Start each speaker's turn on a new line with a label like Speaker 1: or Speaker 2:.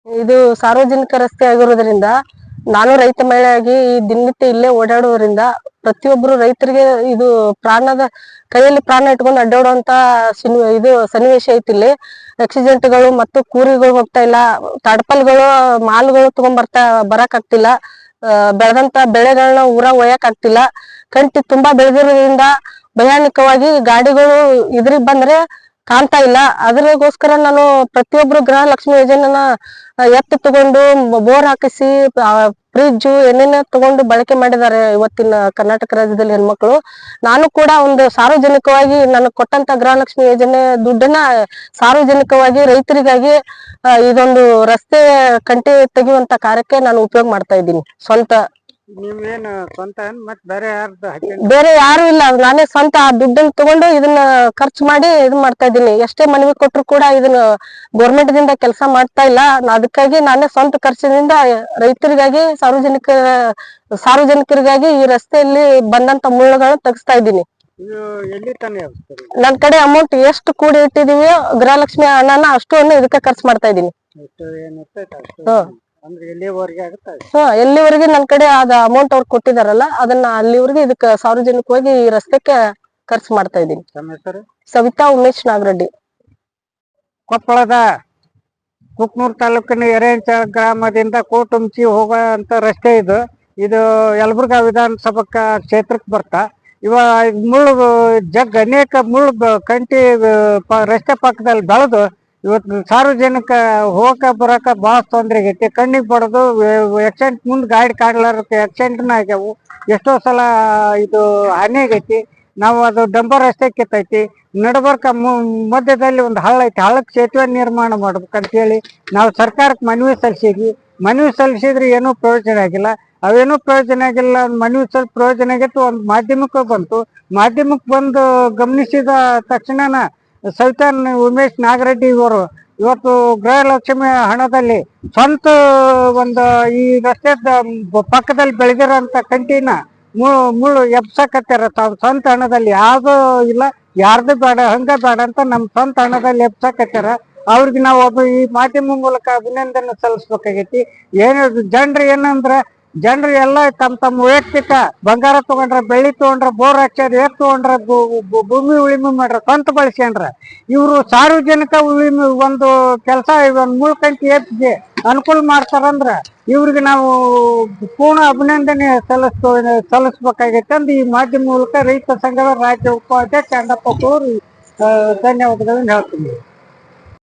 Speaker 1: ಇದು ಸಾರ್ವಜನಿಕ ರಸ್ತೆ ಆಗಿರೋದ್ರಿಂದ ನಾನು ರೈತ ಮಹಿಳೆಯಾಗಿ ಈ ದಿನನಿತ್ಯ ಇಲ್ಲೇ ಓಡಾಡೋದ್ರಿಂದ ಪ್ರತಿಯೊಬ್ಬರು ರೈತರಿಗೆ ಇದು ಕೈಯಲ್ಲಿ ಪ್ರಾಣ ಇಟ್ಕೊಂಡು ಅಡ್ಡಾಡುವಂತ ಇದು ಸನ್ನಿವೇಶ ಐತಿ. ಇಲ್ಲಿ ಆಕ್ಸಿಡೆಂಟ್ಗಳು ಮತ್ತು ಕೂರಿಗಳು ಹೋಗ್ತಾ ಇಲ್ಲ, ತಡಪಲ್ಗಳು ಮಾಲ್ಗಳು ಬರಕ್ ಆಗ್ತಿಲ್ಲ, ಬೆಳೆದಂತ ಬೆಳೆಗಳನ್ನ ಊರಾಗ ಒಯ್ಯಕ್ ಆಗ್ತಿಲ್ಲ. ಕಂಟಿ ತುಂಬಾ ಬೆಳೆದಿರೋದ್ರಿಂದ ಭಯಾನಕವಾಗಿ ಗಾಡಿಗಳು ಇದ್ರಿಗೆ ಬಂದ್ರೆ ಕಾಣ್ತಾ ಇಲ್ಲ. ಅದ್ರಗೋಸ್ಕರ ನಾನು ಪ್ರತಿಯೊಬ್ರು ಗೃಹಲಕ್ಷ್ಮಿ ಯೋಜನೆನ ತಗೊಂಡು ಬೋರ್ ಹಾಕಿಸಿ ಫ್ರಿಡ್ಜ್ ಏನೇನ ತಗೊಂಡು ಬಳಕೆ ಮಾಡಿದ್ದಾರೆ ಇವತ್ತಿನ ಕರ್ನಾಟಕ ರಾಜ್ಯದಲ್ಲಿ ಹೆಣ್ಮಕ್ಳು. ನಾನು ಕೂಡ ಒಂದು ಸಾರ್ವಜನಿಕವಾಗಿ ನನಗೆ ಕೊಟ್ಟಂತ ಗೃಹಲಕ್ಷ್ಮಿ ಯೋಜನೆ ದುಡ್ಡನ್ನ ಸಾರ್ವಜನಿಕವಾಗಿ ರೈತರಿಗಾಗಿ ಇದೊಂದು ರಸ್ತೆ ಕಂಟಿ ತೆಗೆಯುವಂತ ಕಾರ್ಯಕ್ಕೆ ನಾನು ಉಪಯೋಗ ಮಾಡ್ತಾ ಇದ್ದೀನಿ. ಸ್ವಂತ
Speaker 2: ನೀವೇನು ಸ್ವಂತ
Speaker 1: ಬೇರೆ ಯಾರು ಇಲ್ಲ, ನಾನೇ ಸ್ವಂತ ಆ ದುಡ್ಡನ್ನ ತಗೊಂಡು ಇದನ್ನ ಖರ್ಚು ಮಾಡಿ ಇದನ್ ಮಾಡ್ತಾ ಇದ್ದೀನಿ. ಎಷ್ಟೇ ಮನವಿ ಕೊಟ್ಟರು ಕೂಡ ಇದನ್ನ ಗೌರ್ಮೆಂಟ್ ದಿಂದ ಕೆಲಸ ಮಾಡ್ತಾ ಇಲ್ಲ. ಅದಕ್ಕಾಗಿ ನಾನೇ ಸ್ವಂತ ಖರ್ಚಿನಿಂದ ರೈತರಿಗಾಗಿ ಸಾರ್ವಜನಿಕರಿಗಾಗಿ ಈ ರಸ್ತೆಯಲ್ಲಿ ಬಂದಂತ ಮುಳ್ಳುಗಳನ್ನ ತೆಗಿಸ್ತಾ ಇದ್ದೀನಿ. ನನ್ ಕಡೆ ಅಮೌಂಟ್ ಎಷ್ಟು ಕೂಡಿ ಇಟ್ಟಿದೀವಿ ಗೃಹಲಕ್ಷ್ಮಿ ಹಣನ ಅಷ್ಟು ಇದಕ್ಕೆ ಖರ್ಚು ಮಾಡ್ತಾ ಇದ್ದೀನಿ. ಎಲ್ಲಿವರೆಗೆ ನನ್ ಕಡೆ ಅದ ಅಮೌಂಟ್ ಅವ್ರು ಕೊಟ್ಟಿದಾರಲ್ಲ ಅದನ್ನ ಅಲ್ಲಿವರೆಗೆ ಇದಕ್ಕೆ ಸಾರ್ವಜನಿಕವಾಗಿ ಈ ರಸ್ತೆಗೆ ಖರ್ಚು ಮಾಡ್ತಾ ಇದ್ದೀನಿ. ಸವಿತಾ ಉಮೇಶ್ ನಾಗರೆಡ್ಡಿ.
Speaker 2: ಕೊಪ್ಪಳದ ಕುಕ್ನೂರ್ ತಾಲೂಕಿನ ಎರೆಂಚ ಗ್ರಾಮದಿಂದ ಕೋಟುಂಚಿ ಹೋಗುವಂತ ರಸ್ತೆ ಇದು ಯಲಬುರ್ಗಾ ವಿಧಾನಸಭಾ ಕ್ಷೇತ್ರಕ್ಕೆ ಬರ್ತಾ. ಮುಳ್ಳು ಅನೇಕ ಮುಳ್ಳು ಕಂಟಿ ರಸ್ತೆ ಪಕ್ಕದಲ್ಲಿ ಬೆಳೆದು ಇವತ್ತು ಸಾರ್ವಜನಿಕ ಹೋಗಕ ಬರಕ ಬಹಳ ತೊಂದರೆ ಆಗೈತಿ. ಕಣ್ಣಿಗೆ ಬಡದು ಆಕ್ಸಿಡೆಂಟ್ ಮುಂದೆ ಗಾಡಿ ಕಾಡ್ಲಾರಕ್ಕೆ ಆಕ್ಸಿಡೆಂಟ್ನ ಆಗ್ಯಾವು. ಎಷ್ಟೋ ಸಲ ಇದು ಹಾನಿ ಆಗೈತಿ. ನಾವು ಅದು ಡಂಬರ್ ರಸ್ತೆ ಕಿತ್ತೈತಿ. ನಡಬರ್ಕ ಮಧ್ಯದಲ್ಲಿ ಒಂದು ಹಳ್ಳ ಐತಿ, ಹಳ್ಳಕ್ಕೆ ಸೇತುವೆ ನಿರ್ಮಾಣ ಮಾಡ್ಬೇಕಂತೇಳಿ ನಾವು ಸರ್ಕಾರಕ್ಕೆ ಮನವಿ ಸಲ್ಲಿಸಿದ್ರೆ ಏನೂ ಪ್ರಯೋಜನ ಆಗಿಲ್ಲ. ಅವೇನೂ ಪ್ರಯೋಜನ ಆಗಿಲ್ಲ. ಮನವಿ ಪ್ರಯೋಜನ ಆಗೈತಿ. ಒಂದು ಮಾಧ್ಯಮಕ್ಕೆ ಬಂತು. ಮಾಧ್ಯಮಕ್ಕೆ ಬಂದು ಗಮನಿಸಿದ ತಕ್ಷಣ ಸವಿತಾ ಉಮೇಶ್ ನಾಗರೆಡ್ಡಿ ಇವರು ಇವತ್ತು ಗೃಹಲಕ್ಷ್ಮಿ ಹಣದಲ್ಲಿ ಸ್ವಂತ ಒಂದು ಈ ರಸ್ತೆ ಪಕ್ಕದಲ್ಲಿ ಬೆಳೆದಿರೋಂಥ ಕಂಟಿನ ಮುಳ್ಳು ಎಬ್ಸಕತ್ತಾರ. ತಾವು ಸ್ವಂತ ಹಣದಲ್ಲಿ ಯಾವ್ದು ಇಲ್ಲ, ಯಾರ್ದು ಬೇಡ, ಹಂಗ ಬೇಡ ಅಂತ ನಮ್ಮ ಸ್ವಂತ ಹಣದಲ್ಲಿ ಎಬ್ಸಕತ್ತಾರ. ಅವ್ರಿಗೆ ನಾವು ಈ ಮಾಧ್ಯಮ ಮೂಲಕ ಅಭಿನಂದನೆ ಸಲ್ಲಿಸ್ಬೇಕಾಗೈತಿ. ಜನರು ಏನಂದ್ರೆ ಜನರು ಎಲ್ಲ ತಮ್ಮ ವೈಯಕ್ತಿಕ ಬಂಗಾರ ತಗೊಂಡ್ರ, ಬೆಳ್ಳಿ ತಗೊಂಡ್ರ, ಬೋರ್ ಹಾಕ್ಯಾರ, ತಗೊಂಡ್ರ, ಭೂಮಿ ಉಳಿಮೆ ಮಾಡ್ರ, ಸ್ವಂತ ಬಳಸ್ಕೊಂಡ್ರ. ಇವರು ಸಾರ್ವಜನಿಕ ಉಳಿಮೆ ಒಂದು ಕೆಲಸ ಮುಳ್ಕಂಟಿ ಎತ್ತಿಗೆ ಅನುಕೂಲ ಮಾಡ್ತಾರಂದ್ರ ಇವ್ರಿಗೆ ನಾವು ಪೂರ್ಣ ಅಭಿನಂದನೆ ಸಲ್ಲಿಸ್ಬೇಕಾಗೈತೆ ಅಂದ್ ಈ ಮಾಧ್ಯಮ ಮೂಲಕ ರೈತ ಸಂಘದ ರಾಜ್ಯ ಉಪಾಧ್ಯಕ್ಷ ಅಣ್ಣಪ್ಪ ಧನ್ಯವಾದಗಳನ್ನು ಹೇಳ್ತೀನಿ.